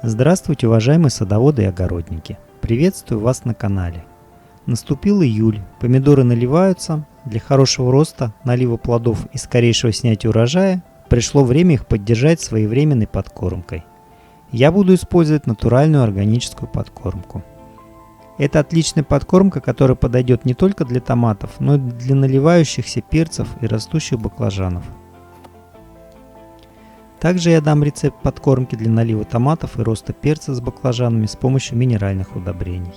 Здравствуйте, уважаемые садоводы и огородники! Приветствую вас на канале. Наступил июль, помидоры наливаются, для хорошего роста, налива плодов и скорейшего снятия урожая пришло время их поддержать своевременной подкормкой. Я буду использовать натуральную органическую подкормку. Это отличная подкормка, которая подойдет не только для томатов, но и для наливающихся перцев и растущих баклажанов. Также я дам рецепт подкормки для налива томатов и роста перца с баклажанами с помощью минеральных удобрений.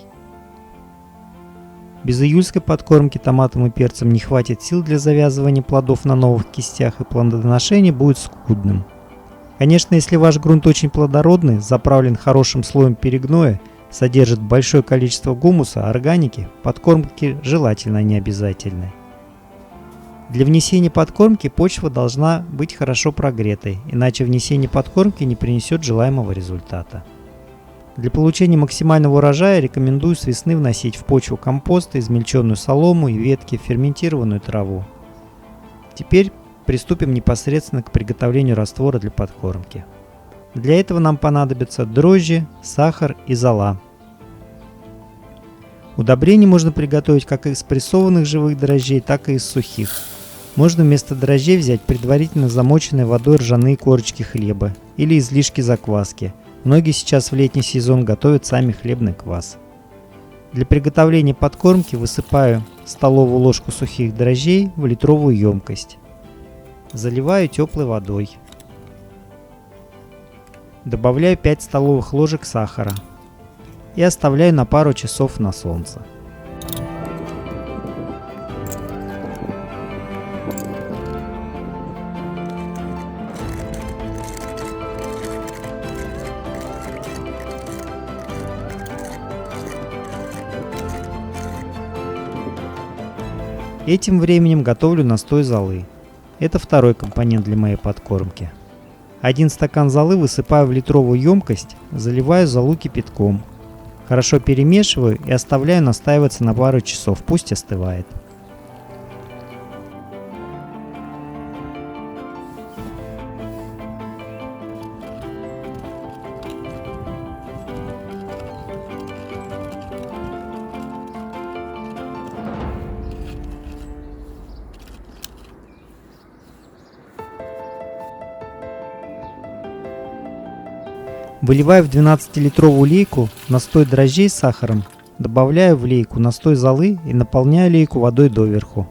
Без июльской подкормки томатам и перцам не хватит сил для завязывания плодов на новых кистях, и плодоношение будет скудным. Конечно, если ваш грунт очень плодородный, заправлен хорошим слоем перегноя, содержит большое количество гумуса, органики, подкормки желательно, а не обязательны. Для внесения подкормки почва должна быть хорошо прогретой, иначе внесение подкормки не принесет желаемого результата. Для получения максимального урожая рекомендую с весны вносить в почву компост, измельченную солому и ветки, ферментированную траву. Теперь приступим непосредственно к приготовлению раствора для подкормки. Для этого нам понадобятся дрожжи, сахар и зола. Удобрение можно приготовить как из прессованных живых дрожжей, так и из сухих. Можно вместо дрожжей взять предварительно замоченные водой ржаные корочки хлеба или излишки закваски. Многие сейчас в летний сезон готовят сами хлебный квас. Для приготовления подкормки высыпаю столовую ложку сухих дрожжей в литровую емкость. Заливаю теплой водой. Добавляю 5 столовых ложек сахара и оставляю на пару часов на солнце. Этим временем готовлю настой золы. Это второй компонент для моей подкормки. 1 стакан золы высыпаю в литровую емкость, заливаю золу кипятком. Хорошо перемешиваю и оставляю настаиваться на пару часов, пусть остывает. Выливаю в 12-литровую лейку настой дрожжей с сахаром, добавляю в лейку настой золы и наполняю лейку водой доверху.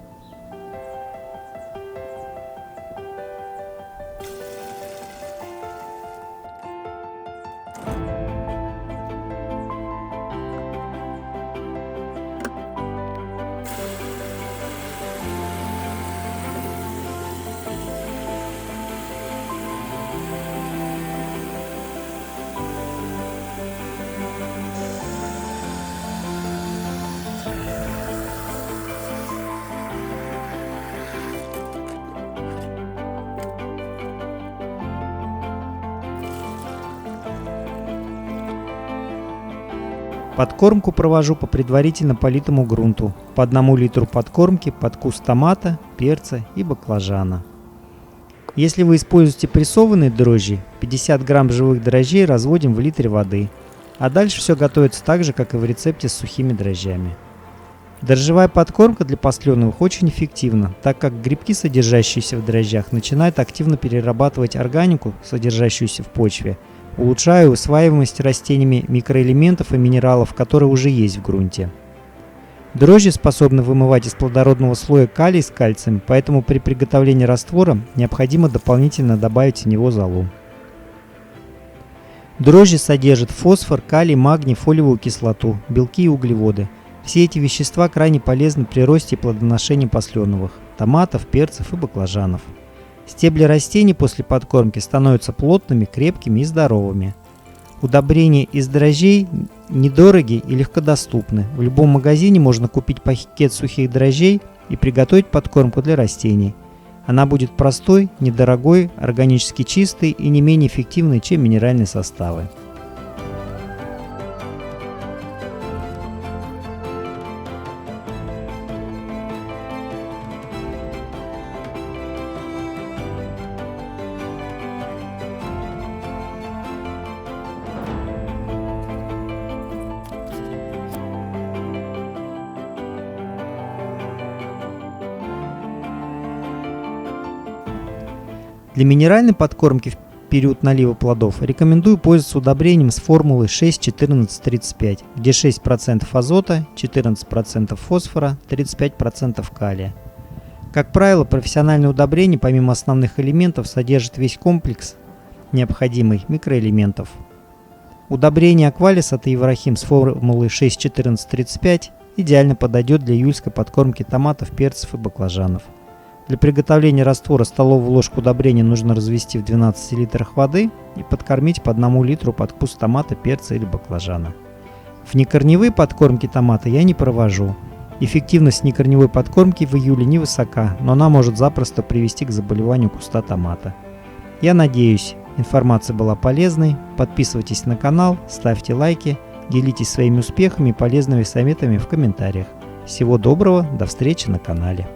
Подкормку провожу по предварительно политому грунту, по 1 литру подкормки под куст томата, перца и баклажана. Если вы используете прессованные дрожжи, 50 грамм живых дрожжей разводим в литре воды, а дальше все готовится так же, как и в рецепте с сухими дрожжами. Дрожжевая подкормка для посленовых очень эффективна, так как грибки, содержащиеся в дрожжах, начинают активно перерабатывать органику, содержащуюся в почве, улучшая усваиваемость растениями микроэлементов и минералов, которые уже есть в грунте. Дрожжи способны вымывать из плодородного слоя калий с кальцием, поэтому при приготовлении раствора необходимо дополнительно добавить в него золу. Дрожжи содержат фосфор, калий, магний, фолиевую кислоту, белки и углеводы. Все эти вещества крайне полезны при росте и плодоношении посленовых, томатов, перцев и баклажанов. Стебли растений после подкормки становятся плотными, крепкими и здоровыми. Удобрения из дрожжей недороги и легкодоступны. В любом магазине можно купить пакет сухих дрожжей и приготовить подкормку для растений. Она будет простой, недорогой, органически чистой и не менее эффективной, чем минеральные составы. Для минеральной подкормки в период налива плодов рекомендую пользоваться удобрением с формулой 6-14-35, где 6% азота, 14% фосфора, 35% калия. Как правило, профессиональное удобрение помимо основных элементов содержит весь комплекс необходимых микроэлементов. Удобрение Aqualis от Еврахим с формулой 6-14-35 идеально подойдет для июльской подкормки томатов, перцев и баклажанов. Для приготовления раствора столовую ложку удобрения нужно развести в 12 литрах воды и подкормить по 1 литру под куст томата, перца или баклажана. Внекорневые подкормки томата я не провожу. Эффективность некорневой подкормки в июле невысока, но она может запросто привести к заболеванию куста томата. Я надеюсь, информация была полезной. Подписывайтесь на канал, ставьте лайки, делитесь своими успехами и полезными советами в комментариях. Всего доброго, до встречи на канале.